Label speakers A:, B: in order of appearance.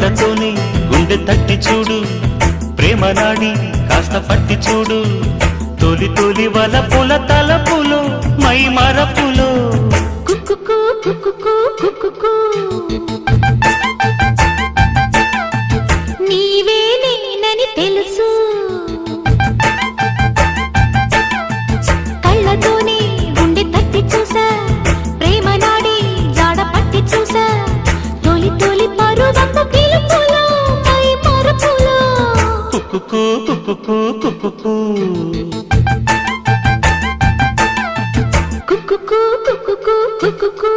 A: కళ్ళతోనే గుండె తట్టి చూడు, ప్రేమ నాడి కాస్త పట్టి చూడు, తొలి తొలి వలపుల తలపులో మై మరపులో
B: కుక్కుకు కుక్కుకు కుక్కుకు నీవే నేనని తెలుసు, కళ్ళతోనే గుండె తట్టి చూసా, ప్రేమ నాడి జాడ పట్టి చూసా, తొలి తొలి పరువపు పిలుపులో మై మరపులో
A: కుక్కుకు కుక్కుకు కుక్కుకు
B: కుక్కుకు కుక్కుకు కుక్కుకు